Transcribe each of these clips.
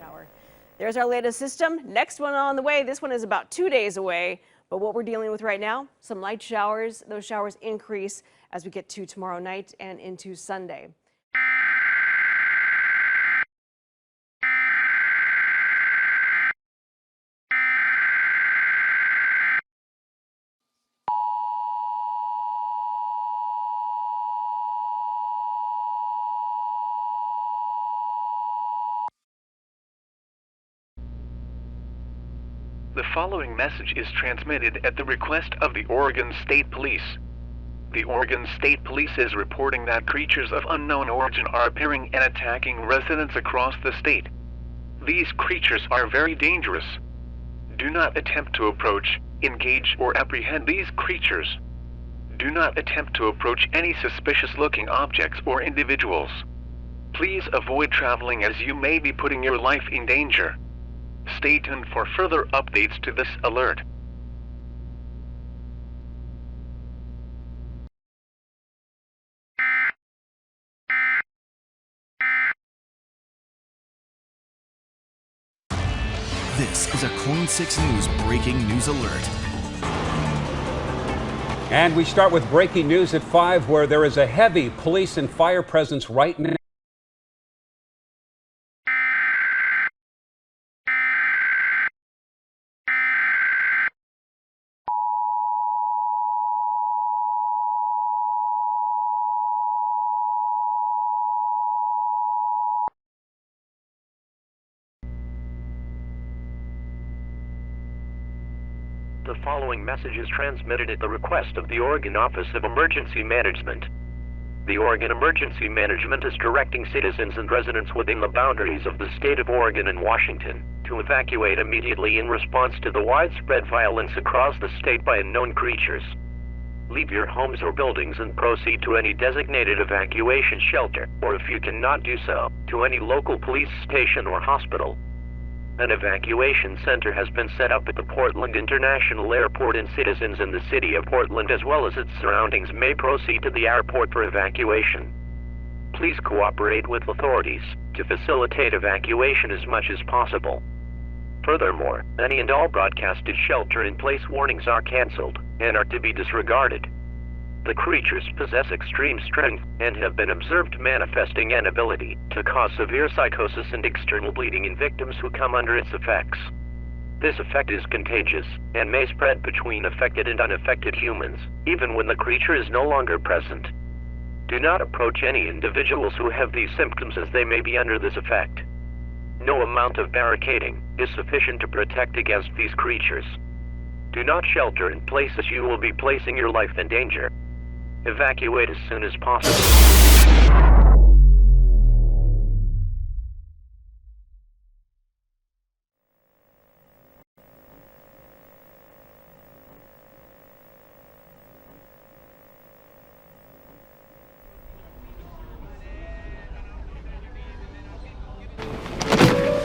shower. There's our latest system. Next one on the way. This one is about 2 days away. But what we're dealing with right now, some light showers. Those showers increase as we get to tomorrow night and into Sunday. The following message is transmitted at the request of the Oregon State Police. The Oregon State Police is reporting that creatures of unknown origin are appearing and attacking residents across the state. These creatures are very dangerous. Do not attempt to approach, engage, or apprehend these creatures. Do not attempt to approach any suspicious-looking objects or individuals. Please avoid traveling as you may be putting your life in danger. Stay tuned for further updates to this alert. This is a Coin 6 News breaking news alert. And we start with breaking news at 5, where there is a heavy police and fire presence right now. The following message is transmitted at the request of the Oregon Office of Emergency Management. The Oregon Emergency Management is directing citizens and residents within the boundaries of the state of Oregon and Washington to evacuate immediately in response to the widespread violence across the state by unknown creatures. Leave your homes or buildings and proceed to any designated evacuation shelter, or if you cannot do so, to any local police station or hospital. An evacuation center has been set up at the Portland International Airport, and citizens in the city of Portland as well as its surroundings may proceed to the airport for evacuation. Please cooperate with authorities to facilitate evacuation as much as possible. Furthermore, any and all broadcasted shelter-in-place warnings are canceled and are to be disregarded. The creatures possess extreme strength and have been observed manifesting an ability to cause severe psychosis and external bleeding in victims who come under its effects. This effect is contagious and may spread between affected and unaffected humans, even when the creature is no longer present. Do not approach any individuals who have these symptoms, as they may be under this effect. No amount of barricading is sufficient to protect against these creatures. Do not shelter in place, as you will be placing your life in danger. Evacuate as soon as possible.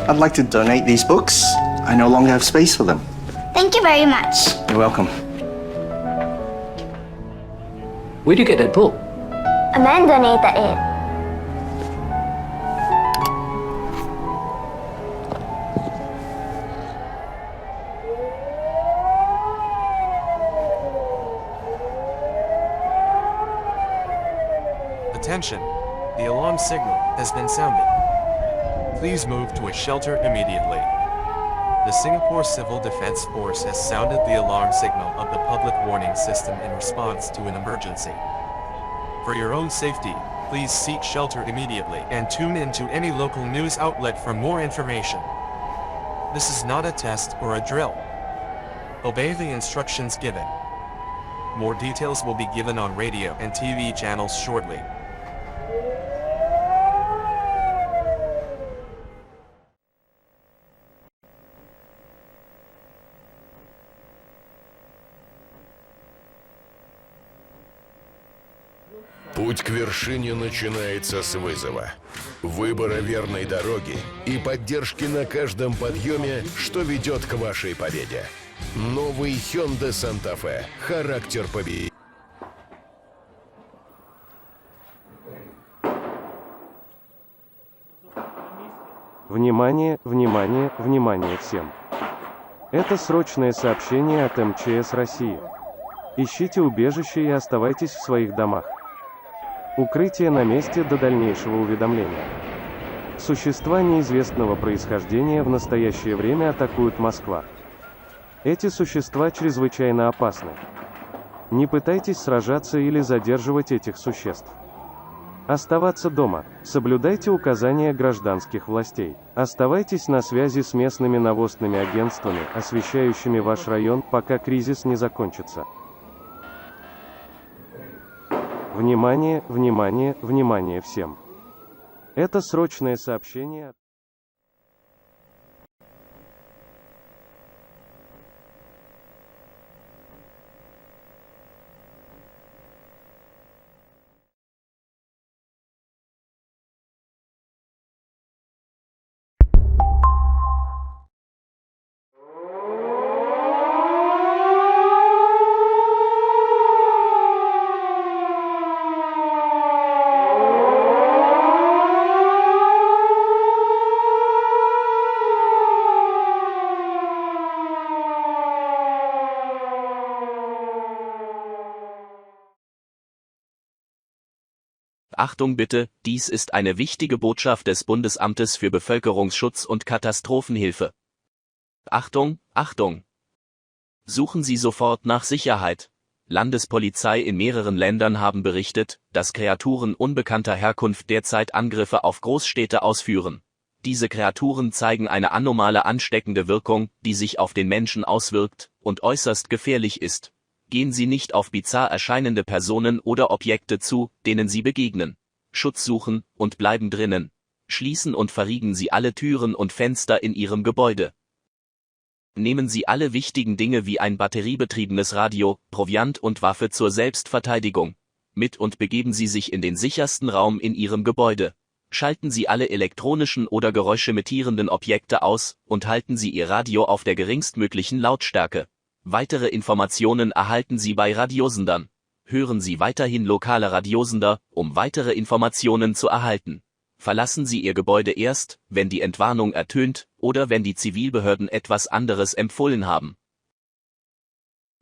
I'd like to donate these books. I no longer have space for them. Thank you very much. You're welcome. Where'd you get that book? A man donated it. Attention, the alarm signal has been sounded. Please move to a shelter immediately. The Singapore Civil Defense Force has sounded the alarm signal of the public warning system in response to an emergency. For your own safety, please seek shelter immediately and tune in to any local news outlet for more information. This is not a test or a drill. Obey the instructions given. More details will be given on radio and TV channels shortly. Путь к вершине начинается с вызова, выбора верной дороги и поддержки на каждом подъеме, что ведет к вашей победе. Новый Hyundai Santa Fe. Характер победы. Внимание, внимание, внимание всем. Это срочное сообщение от МЧС России. Ищите убежище и оставайтесь в своих домах. Укрытие на месте до дальнейшего уведомления. Существа неизвестного происхождения в настоящее время атакуют Москва. Эти существа чрезвычайно опасны. Не пытайтесь сражаться или задерживать этих существ. Оставаться дома. Соблюдайте указания гражданских властей. Оставайтесь на связи с местными новостными агентствами, освещающими ваш район, пока кризис не закончится. Внимание, внимание, внимание всем. Это срочное сообщение. Achtung bitte, dies ist eine wichtige Botschaft des Bundesamtes für Bevölkerungsschutz und Katastrophenhilfe. Achtung, Achtung! Suchen Sie sofort nach Sicherheit. Landespolizei in mehreren Ländern haben berichtet, dass Kreaturen unbekannter Herkunft derzeit Angriffe auf Großstädte ausführen. Diese Kreaturen zeigen eine anomale ansteckende Wirkung, die sich auf den Menschen auswirkt und äußerst gefährlich ist. Gehen Sie nicht auf bizarr erscheinende Personen oder Objekte zu, denen Sie begegnen. Schutz suchen und bleiben drinnen. Schließen und verriegeln Sie alle Türen und Fenster in Ihrem Gebäude. Nehmen Sie alle wichtigen Dinge wie ein batteriebetriebenes Radio, Proviant und Waffe zur Selbstverteidigung mit und begeben Sie sich in den sichersten Raum in Ihrem Gebäude. Schalten Sie alle elektronischen oder geräuschemitierenden Objekte aus und halten Sie Ihr Radio auf der geringstmöglichen Lautstärke. Weitere Informationen erhalten Sie bei Radiosendern. Hören Sie weiterhin lokale Radiosender, um weitere Informationen zu erhalten. Verlassen Sie Ihr Gebäude erst, wenn die Entwarnung ertönt oder wenn die Zivilbehörden etwas anderes empfohlen haben.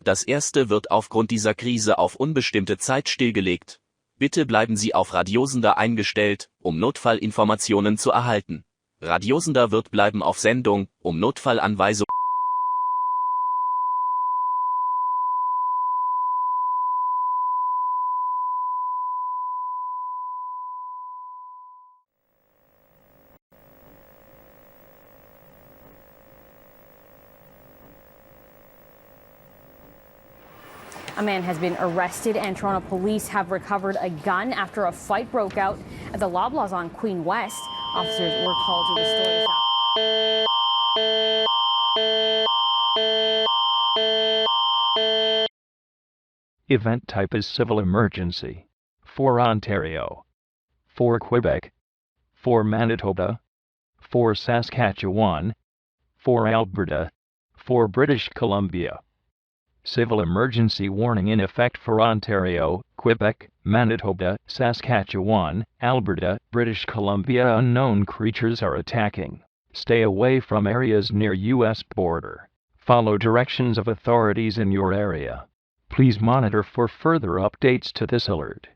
Das erste wird aufgrund dieser Krise auf unbestimmte Zeit stillgelegt. Bitte bleiben Sie auf Radiosender eingestellt, um Notfallinformationen zu erhalten. Radiosender wird bleiben auf Sendung, um Notfallanweisungen A man has been arrested and Toronto police have recovered a gun after a fight broke out at the Loblaws on Queen West. Officers were called to the store. Event type is civil emergency. For Ontario. For Quebec. For Manitoba. For Saskatchewan. For Alberta. For British Columbia. Civil emergency warning in effect for Ontario, Quebec, Manitoba, Saskatchewan, Alberta, British Columbia. Unknown creatures are attacking. Stay away from areas near U.S. border. Follow directions of authorities in your area. Please monitor for further updates to this alert.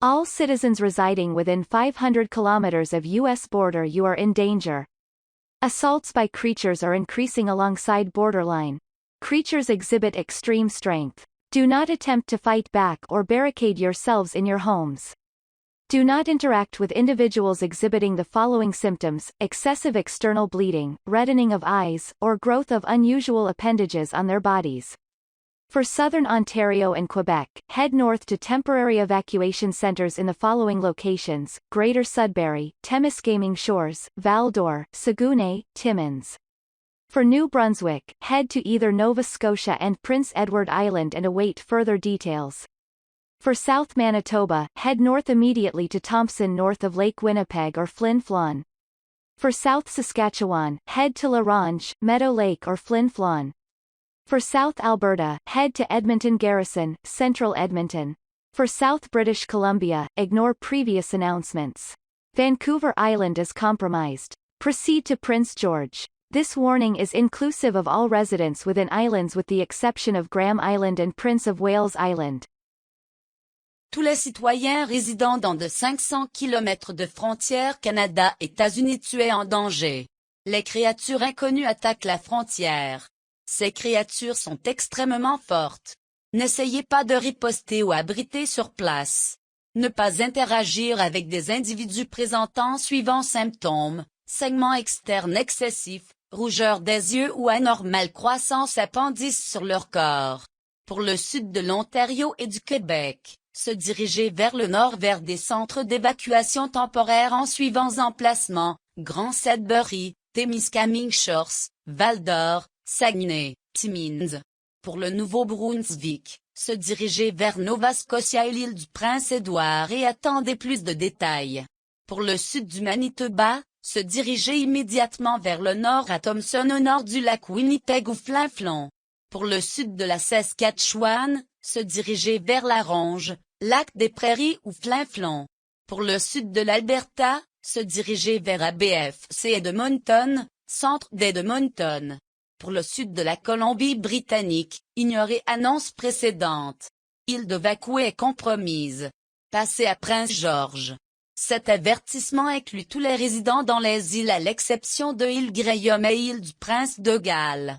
All citizens residing within 500 kilometers of U.S. border, you are in danger. Assaults by creatures are increasing alongside borderline. Creatures exhibit extreme strength. Do not attempt to fight back or barricade yourselves in your homes. Do not interact with individuals exhibiting the following symptoms: excessive external bleeding, reddening of eyes, or growth of unusual appendages on their bodies. For Southern Ontario and Quebec, head north to temporary evacuation centres in the following locations: Greater Sudbury, Temiskaming Shores, Val-d'Or, Saguenay, Timmins. For New Brunswick, head to either Nova Scotia and Prince Edward Island and await further details. For South Manitoba, head north immediately to Thompson north of Lake Winnipeg or Flin Flon. For South Saskatchewan, head to La Ronge, Meadow Lake or Flin Flon. For South Alberta, head to Edmonton Garrison, Central Edmonton. For South British Columbia, ignore previous announcements. Vancouver Island is compromised. Proceed to Prince George. This warning is inclusive of all residents within islands with the exception of Graham Island and Prince of Wales Island. Tous les citoyens résidant dans de 500 km de frontières Canada-États-Unis tués en danger. Les créatures inconnues attaquent la frontière. Ces créatures sont extrêmement fortes. N'essayez pas de riposter ou abriter sur place. Ne pas interagir avec des individus présentant suivants symptômes: saignements externes excessifs, rougeur des yeux ou anormale croissance appendice sur leur corps. Pour le sud de l'Ontario et du Québec, se diriger vers le nord vers des centres d'évacuation temporaire en suivants emplacements: Grand Sudbury, Témiscamingue Shores, Val-d'Or, Saguenay, Timmins. Pour le Nouveau-Brunswick, se diriger vers Nova Scotia et l'île du Prince-Édouard et attendez plus de détails. Pour le sud du Manitoba, se diriger immédiatement vers le nord à Thompson au nord du lac Winnipeg ou Flin Flon. Pour le sud de la Saskatchewan, se diriger vers La Ronge, lac des Prairies ou Flin Flon. Pour le sud de l'Alberta, se diriger vers ABFC Edmonton, centre d'Edmonton. Pour le sud de la Colombie-Britannique, ignorez annonce précédente. Île d'Evacuation est compromise. Passez à Prince George. Cet avertissement inclut tous les résidents dans les îles à l'exception de île Graham et île du Prince de Galles.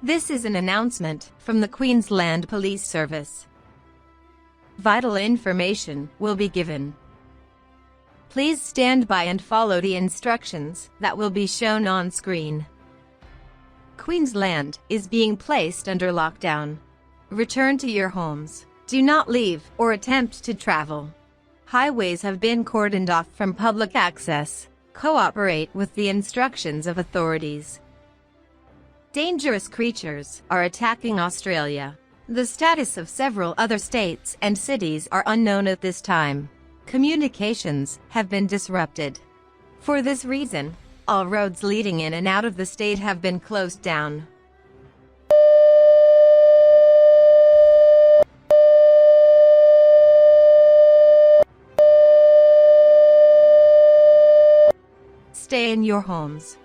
This is an announcement from the Queensland Police Service. Vital information will be given. Please stand by and follow the instructions that will be shown on screen. Queensland is being placed under lockdown. Return to your homes. Do not leave or attempt to travel. Highways have been cordoned off from public access. Cooperate with the instructions of authorities. Dangerous creatures are attacking Australia. The status of several other states and cities are unknown at this time. Communications have been disrupted. For this reason, all roads leading in and out of the state have been closed down. Stay in your homes.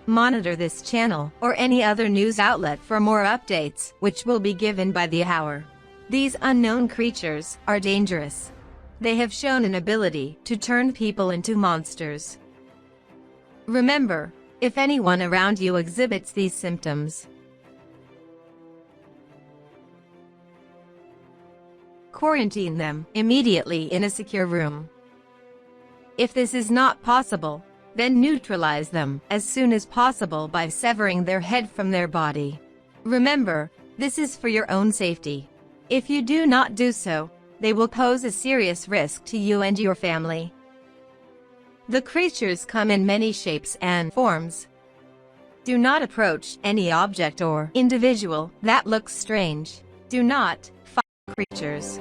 Monitor this channel or any other news outlet for more updates, which will be given by the hour. These unknown creatures are dangerous. They have shown an ability to turn people into monsters. Remember, if anyone around you exhibits these symptoms, quarantine them immediately in a secure room. If this is not possible, then neutralize them as soon as possible by severing their head from their body. Remember, this is for your own safety. If you do not do so, they will pose a serious risk to you and your family. The creatures come in many shapes and forms. Do not approach any object or individual that looks strange. Do not fight creatures.